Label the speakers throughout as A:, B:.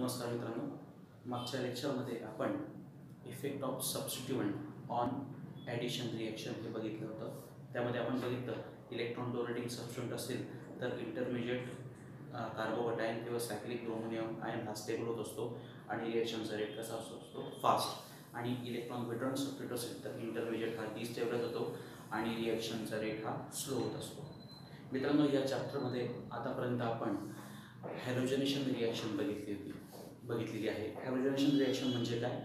A: नमस्कार मित्रांनो, मागच्या लेक्चरमध्ये आपण effect of substituent on addition reaction हे बघितलं होतं. त्यामध्ये आपण बघितलं इलेक्ट्रॉन डोनेटिंग सबस्टिट्यूएंट असेल तर इंटरमिजिएट कार्बोकटायन किंवा सायक्लिक ब्रोमोनियम आयन हा स्टेबल होत असतो आणि रिॲक्शनचा रेट कसा असतो फास्ट. आणि इलेक्ट्रॉन विटर्न सबस्टिट्यूट असेल तर इंटरमिजिएट हा डिस्टेबल होतो आणि रिॲक्शनचा रेट हा स्लो होत असतो. मित्रांनो, या चॅप्टरमध्ये आतापर्यंत आपण हॅलोजनेशन रिॲक्शन बघितलेली आहे. हॅलोजनेशन रिॲक्शन म्हणजे काय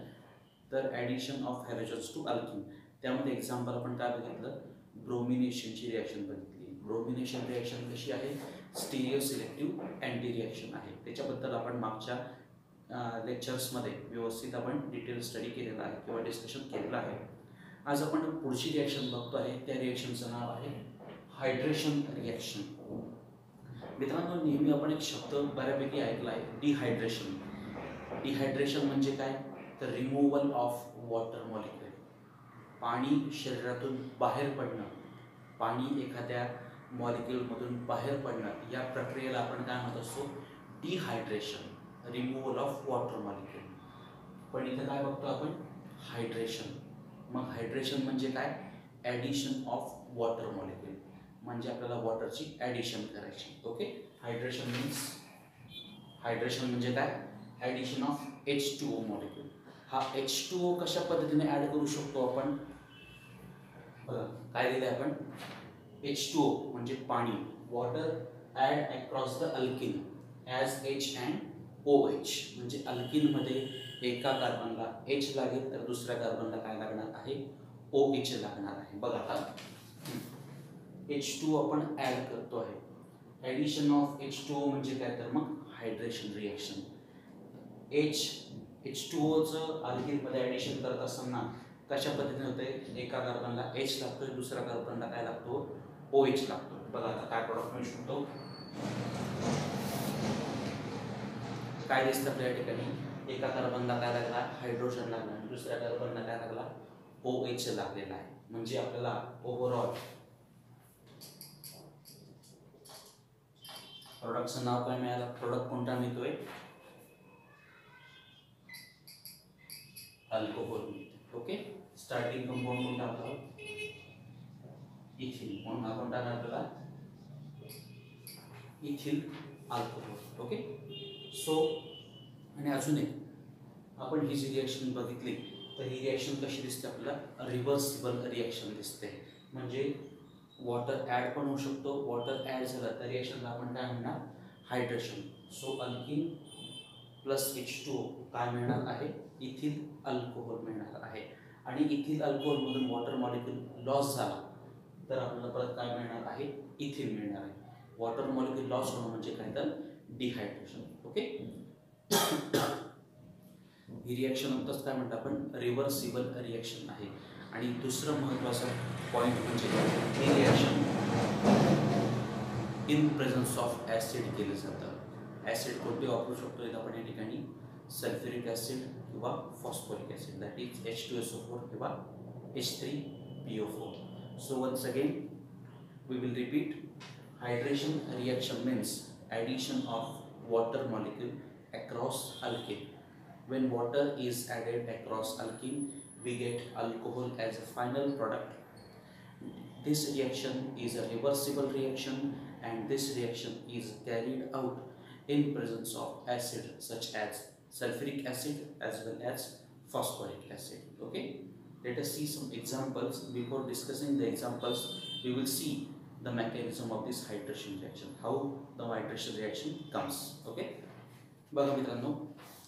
A: तर addition of halogens to alkene. त्यामध्ये एक्झाम्पल आपण काय बघितलं, ब्रोमिनेशनची रिॲक्शन बघितली. ब्रोमिनेशन रिॲक्शन कशी आहे, स्टिरिओ सिलेक्टिव्ह अँटी रिॲक्शन आहे. त्याच्याबद्दल आपण मागच्या लेक्चर्समध्ये व्यवस्थित आपण डिटेल स्टडी केलेला आहे किंवा डिस्कशन केलेलं आहे. आज आपण पुढची रिॲक्शन बघतो आहे. त्या रिॲक्शनचं नाव आहे हायड्रेशन रिॲक्शन. मित्रांनो, नेहमी आपण एक शब्द बऱ्यापैकी ऐकला आहे, डिहायड्रेशन. डिहायड्रेशन म्हणजे काय तर रिमूव्हल ऑफ वॉटर मॉलिक्यूल. पाणी शरीरातून बाहेर पडणं, पाणी एखाद्या मॉलिक्यूलमधून बाहेर पडणं, या प्रक्रियेला आपण काय म्हणत असतो, dehydration, removal of water molecule. पण इथं काय बघतो आपण, हायड्रेशन. मग हायड्रेशन म्हणजे काय, ॲडिशन ऑफ वॉटर मॉलिक्यूल, म्हणजे आपल्याला वॉटरची ॲडिशन करायची. ओके, हायड्रेशन म्हणजे काय, ॲडिशन ऑफ H2O मॉलिक्यूल. हा H2O कशा पद्धतीने ॲड करू शकतो आपण, बघा काय दिलं आपण, H2O म्हणजे पाणी, water add across the alkene as H and OH. म्हणजे अल्किनमध्ये एका कार्बनला H लागेल तर दुसऱ्या कार्बनला काय लागणार आहे, OH लागणार आहे. बघा आता H2O आपण ॲड करतो आहे. ॲडिशन ऑफ H2O म्हणजे काय तर मग हायड्रेशन रिॲक्शन. H2Oचं अल्किनमध्ये ॲडिशन करत असताना कशा पद्धतीने होते, एका कार्बनला H लागतो, दुसऱ्या कार्बनला काय लागतो, OH लागतो. बघा आता काय प्रॉडक्ट मिळू शकतो, काय दिसतं आपल्या ठिकाणी, एका कार्बनला काय लागला, हायड्रोजन लागला, दुसऱ्या कार्बनला काय लागला, OH लागलेला आहे. म्हणजे आपल्याला ओव्हरऑल प्रोडक्टचं नाव काय मिळालं, प्रोडक्ट कोणता मिळतोय, अल्कोहोल. ओके, स्टार्टिंग कंपाऊंड कोणता आपला, इथिल. म्हणून आपण टाकणार आपल्याला इथिल अल्कोहोल. ओके, सो आणि अजून एक आपण ही जी रिॲक्शन बघितली तर ही रिॲक्शन कशी दिसते आपल्याला, रिव्हर्सिबल रिॲक्शन दिसते. म्हणजे वॉटर ॲड पण होऊ शकतो, वॉटर ॲड झालं तर रिॲक्शनला आपण काय म्हणणार, hydration. So alkene plus H2O काय मिळणार आहे, इथिल अल्कोहोल मिळणार आहे. आणि इथिल अल्कोहोलमधून वॉटर मॉलिक्यूल लॉस झाला तर आपल्याला परत काय मिळणार आहे, इथिल मिळणार आहे. वॉटर मॉलिक्यूल लॉस होणं म्हणजे काय तर डिहायड्रेशन. ओके, ही रिॲक्शन नंतरच काय म्हणतो आपण, रिव्हर्सिबल रिॲक्शन आहे. आणि दुसरं महत्त्वाचं पॉईंट म्हणजे ही reaction in presence of acid केलं जातं. ॲसिड कोणते वापरू शकतो इथं आपण या ठिकाणी, सल्फ्युरिक ॲसिड किंवा phosphoric acid, that is H2SO4 किंवा H3PO4. So once again we will repeat, hydration reaction means addition of water molecule across alkene. When water is added across alkene, we get alcohol as a final product. This reaction is a reversible reaction and this reaction is carried out in presence of acid such as sulfuric acid as well as phosphoric acid. Okay, let us see some examples. Before discussing the examples, we will see the mechanism of this hydration reaction, how the hydration reaction comes. Okay, बघा मित्रांनो,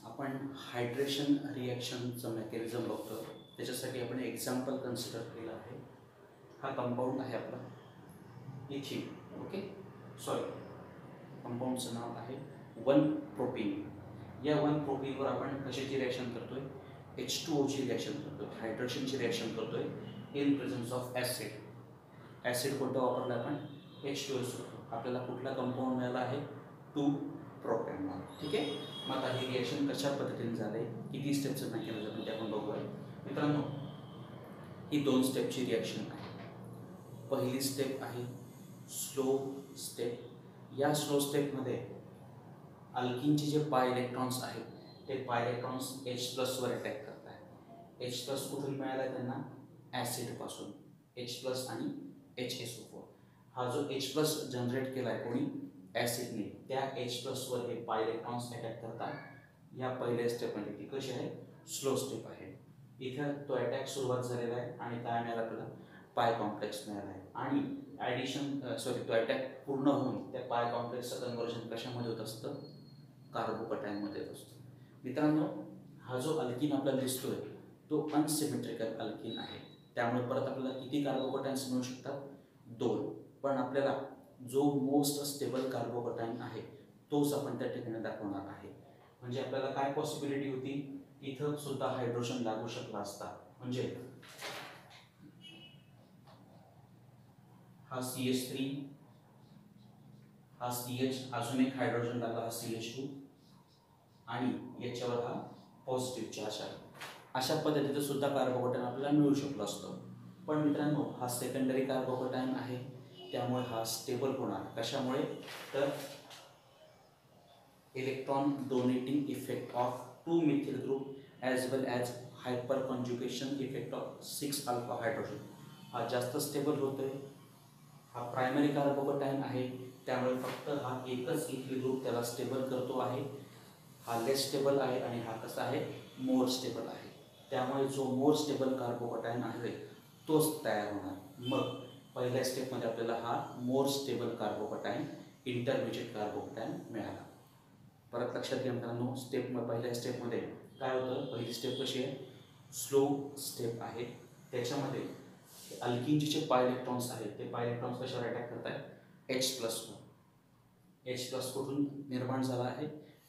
A: आपण hydration रिॲक्शनचं mechanism बघतो. त्याच्यासाठी आपण example consider केलं आहे. हा compound आहे आपला इथिल. ओके, सॉरी, कंपाऊंडचं नाव आहे 1-प्रोपीन. या 1-प्रोपीनवर आपण कशाची रिॲक्शन करतोय, H2Oची रिॲक्शन करतोय, हायड्रेशनची रिॲक्शन करतोय in presence of acid. Acid कोणतं वापरलं आपण, H2SO. आपल्याला कुठला कंपाऊंड मिळाला आहे, 2-प्रोपॅनॉल. ठीक आहे, मग आता ही रिॲक्शन कशा पद्धतीने झाले, किती स्टेपचं मेकॅनिझम ते आपण बघूया. मित्रांनो, ही 2 स्टेपची रिॲक्शन आहे. पहिली स्टेप आहे स्लो स्टेप. या स्लो स्टेपमध्ये अल्किनचे जे पाय इलेक्ट्रॉन्स आहेत ते पाय इलेक्ट्रॉन्स H+ वर अटॅक करत आहे. H+ कुठून मिळाला त्यांना? ॲसिडपासून. H+ आणि HSO4. हा जो H+ जनरेट केला आहे कोणी? ॲसिडने. त्या H+ वर हे पाय इलेक्ट्रॉन्स अटॅक करतात. या पहिल्या स्टेपमध्ये ती कशी आहे? स्लो स्टेप आहे. इथं तो अटॅक सुरुवात झालेला आहे आणि काय मिळाला आपल्याला? पाय कॉम्प्लेक्स मिळाला आहे. आणि तो अटॅक पूर्ण होऊन त्या पाय कॉम्प्लेक्सचं कन्व्हर्जन कशामध्ये होत असतं? कार्बोकटायनमध्ये होत असतं. मित्रांनो, हा जो अल्किन आपल्याला दिसतोय तो अनसिमेट्रिकल अल्किन आहे. त्यामुळे परत आपल्याला किती कार्बोकटायन्स मिळू शकतात? 2. पण आपल्याला जो मोस्ट स्टेबल कार्बोकटायन आहे तोच आपण त्या ठिकाणी दाखवणार आहे. म्हणजे आपल्याला काय पॉसिबिलिटी होती? इथं सुद्धा हायड्रोजन लागू शकला असता. म्हणजे हा CH3, हा CH, अजून एक हायड्रोजन लागला हा CH2 आणि याच्यावर हा पॉझिटिव्ह चार्ज आहे. अशा पद्धतीचं सुद्धा कार्बोकटायन आपल्याला मिळू शकलं असतं. पण मित्रांनो, हा सेकंडरी कार्बोकटायन आहे. त्यामुळे हा स्टेबल होणार. कशामुळे? तर electron donating effect of 2 methyl group as well as hyperconjugation effect of 6 alpha hydrogen. हा जास्त स्टेबल होतोय. हा प्रायमरी कार्बोकटायन आहे. त्यामुळे फक्त हा एकच इथिल ग्रुप त्याला स्टेबल करतो आहे. हा लेस स्टेबल आहे आणि हा कसा आहे? मोर स्टेबल आहे. त्यामुळे जो मोर स्टेबल कार्बोकटायन आहे तोच तयार होणार. मग पहिल्या स्टेपमध्ये आपल्याला हा more stable carbocation, intermediate carbocation मिळाला. परत लक्षात घ्या मित्रांनो, पहिल्या स्टेपमध्ये काय होतं? पहिली स्टेप कशी आहे? स्लो स्टेप आहे. त्याच्यामध्ये अल्किनचे जे पाय इलेक्ट्रॉन्स आहेत ते पाय इलेक्ट्रॉन्स कशावर अटॅक करत आहेत? H+वर. H+ कुठून निर्माण झाला आहे?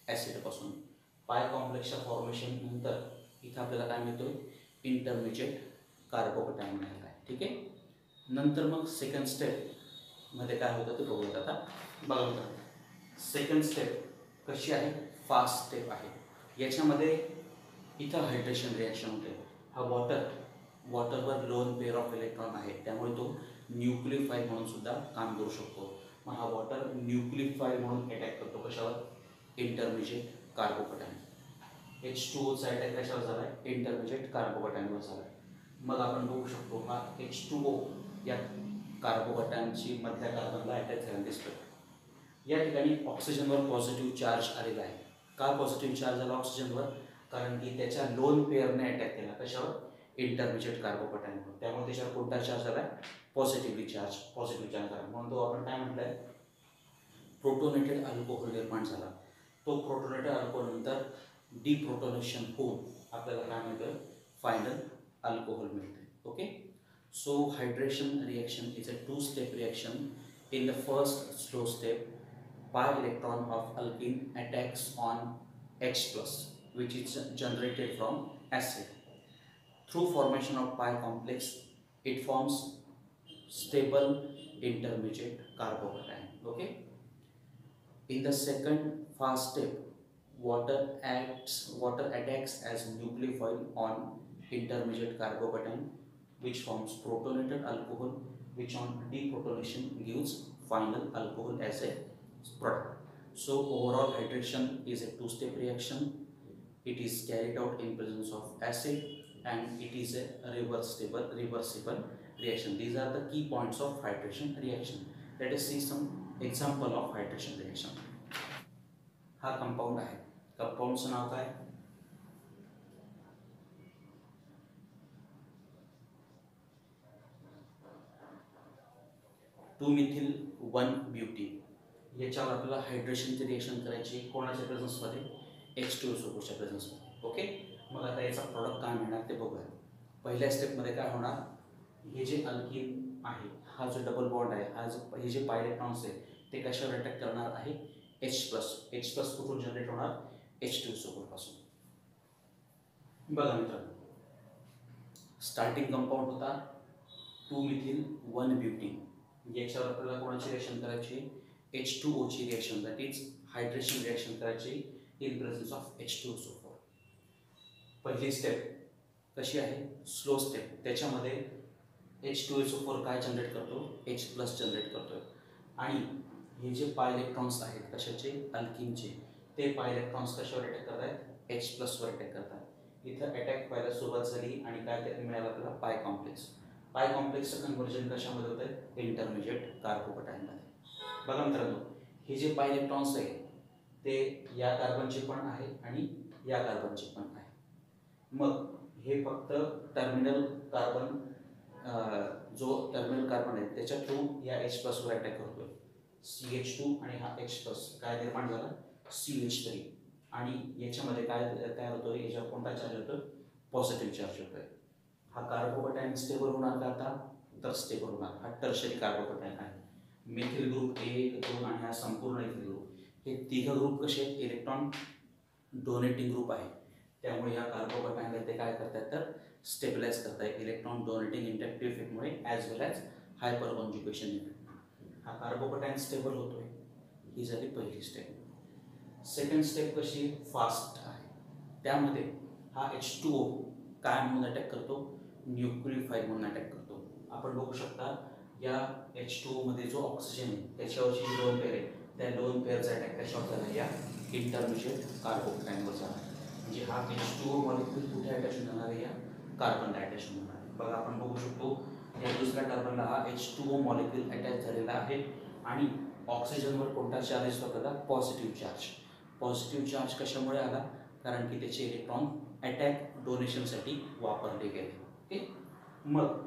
A: ॲसिडपासून. पाय कॉम्प्लेक्सच्या फॉर्मेशन नंतर इथं आपल्याला काय मिळतोय? इंटरमिजिएट कार्बोकटायन मिळाला आहे. ठीक आहे. नंतर मग सेकंड स्टेपमध्ये काय होतं ते बघूयात आता. बघा मित्रांनो, सेकंड स्टेप कशी आहे? फास्ट स्टेप आहे. याच्यामध्ये इथं हायड्रेशन रिॲक्शन होते. हा वॉटरवर लोन पेअर ऑफ इलेक्ट्रॉन आहे. त्यामुळे तो न्यूक्लियोफाईल म्हणून सुद्धा काम करू शकतो. मग हा वॉटर न्यूक्लियोफाईल म्हणून अटॅक करतो कशावर? Intermediate carbocation. H2Oचा अटॅक कशावर झाला आहे? इंटरमिजिएट कार्बोकटायनवर झाला आहे. मग आपण बघू शकतो हा H2O या कार्बोकटायनची मधल्या कार्बनला अटॅक झालेला दिसतोय. या ठिकाणी ऑक्सिजनवर पॉझिटिव्ह चार्ज आलेला आहे. का पॉझिटिव्ह चार्ज झाला ऑक्सिजनवर? कारण की त्याच्या लोन पेअरने अटॅक केला. कशावर? इंटरमिजिएट कार्बोकटायनवर. त्यामुळे त्याच्यावर कोणता चार्ज आला? पॉझिटिव्ह चार्ज आला. म्हणून तो आपण काय म्हटलंय? प्रोटोनेटेड अल्कोहोल निर्माण झाला. तो प्रोटोनेटेड अल्कोहोल नंतर डिप्रोटोनेशन होऊन आपल्याला काय मिळतं? फायनल अल्कोहोल मिळते. Okay. So hydration reaction is a 2-step reaction. In the first slow step, pi electron of alkene attacks on H+, which is generated from acid. Through formation of pi complex, it forms stable intermediate carbocation. Okay. In the second fast step, water attacks as nucleophile on intermediate carbocation, which forms protonated alcohol, which on deprotonation gives final alcohol as a product. So overall hydration is a 2-step reaction. It is carried out in presence of acid and it is a reversible reaction. These are the key points of hydration reaction. Let us see some example of hydration reaction. हा compound आहे. कंपाउंडचं नाव काय? 2-methyl-1-butene. याच्यावर आपल्याला हायड्रेशनची reaction करायची. कोणाच्या प्रेझन्समध्ये? H2SO4च्या प्रेझन्समध्ये. Okay. मग आता याचा प्रॉडक्ट काय मिळणार ते बघूया. पहिल्या स्टेपमध्ये काय होणार? हे जे अल्किन आहे, हा जो डबल बॉन्ड आहे, हे जे पाय इलेक्ट्रॉन्स आहे ते कशावर अटॅक करणार आहे? H+ कुठून जनरेट होणार? H2SO4 पासून. बघा मित्रांनो, स्टार्टिंग कंपाऊंड होता 2-methyl-1-butene. याच्यावर आपल्याला कोणाची रिएक्शन करायची? H2O ची reaction, that is hydration reaction करायची इन प्रेझन्स ऑफ H2SO4. पहिली स्टेप कशी आहे? Slow step. त्याच्यामध्ये H2SO4 काय जनरेट करतो? H+ जनरेट करतोय. आणि हे जे पाय इलेक्ट्रॉन्स आहेत कशाचे? अल्किनचे, ते पाय इलेक्ट्रॉन्स कशावर अटॅक करत आहेत? H प्लसवर अटॅक करतात. इथं अटॅक व्हायला सुरुवात झाली आणि काय मिळालं आपल्याला पाय कॉम्प्लेक्स. पाय कॉम्प्लेक्सचं कन्व्हर्जन कशामध्ये होतं आहे? इंटरमिजिएट कार्बोकटायनमध्ये. बघा मित्रांनो, हे जे पाय इलेक्ट्रॉन्स आहे ते या कार्बनचे पण आहे आणि या कार्बनचे पण आहे. मग हे फक्त टर्मिनल कार्बन जो टर्मिनल कार्बन आहे त्याच्या थ्रू या H प्लसवर अटॅक करतोय. CH2 आणि हा H प्लस काय निर्माण झाला? CH3. आणि याच्यामध्ये काय तयार होतोय? याच्यावर कोणता चार्ज होतो? पॉझिटिव्ह चार्ज होतोय. हा कार्बोकटायन स्टेबल होणार का आता? तर स्टेबल होणार. हा टर्शरी कार्बोकटायन आहे. मिथिल ग्रुप 1, 2 आणि हा संपूर्ण इथिल ग्रुप, हे तिघं ग्रुप कसे आहेत? इलेक्ट्रॉन डोनेटिंग ग्रुप आहे. त्यामुळे या कार्बोकटायनला ते काय करतात? तर स्टेबलाइज करतायत इलेक्ट्रॉन डोनेटिंग इंडक्टिव्ह इफेक्टमुळे as well as hyperconjugation effect. हा कार्बोकटायन स्टेबल होतोय. ही झाली पहिली स्टेप. सेकंड स्टेप कशी? फास्ट आहे. त्यामध्ये हा H2O काय म्हणून अटॅक करतो? न्यूक्लियोफाइल म्हणून अटॅक करतो. आपण बघू शकता या H2O मध्ये जो ऑक्सिजन आहे त्याच्यावरची जी दोन पेअर आहे त्या दोन पेअरचा अटॅक कशावर झाला? या इंटरमिजिएट कार्बोकटायनवर झाला. म्हणजे हा H2O मॉलिक्यूल कुठे अटॅच होणार आहे? या कार्बनला अटॅच होणार आहे. बघा आपण बघू शकतो या दुसऱ्या कार्बनला हा H2O मॉलिक्यूल अटॅच झालेला आहे आणि ऑक्सिजनवर कोणता चार्ज दिसतो आपल्याला? Positive charge. पॉझिटिव्ह चार्ज कशामुळे आला? कारण की त्याचे इलेक्ट्रॉन अटॅक डोनेशनसाठी वापरले गेले. ओके, मग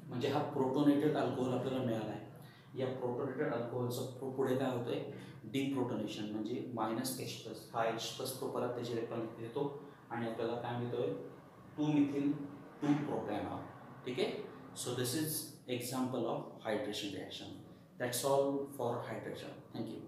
A: म्हणजे हा प्रोटोनेटेड अल्कोहोल आपल्याला मिळाला आहे. या प्रोटोनेटेड अल्कोहोलचं पुढे काय होतंय? डिप्रोटोनेशन म्हणजे -H प्लस. हा H प्लस तो परत त्याचे इलेक्ट्रॉन देतो आणि आपल्याला काय मिळतोय? 2-मिथिल 2-प्रोपॅनॉल. ठीक आहे. So this is example of hydration reaction. That's all for hydration. Thank you.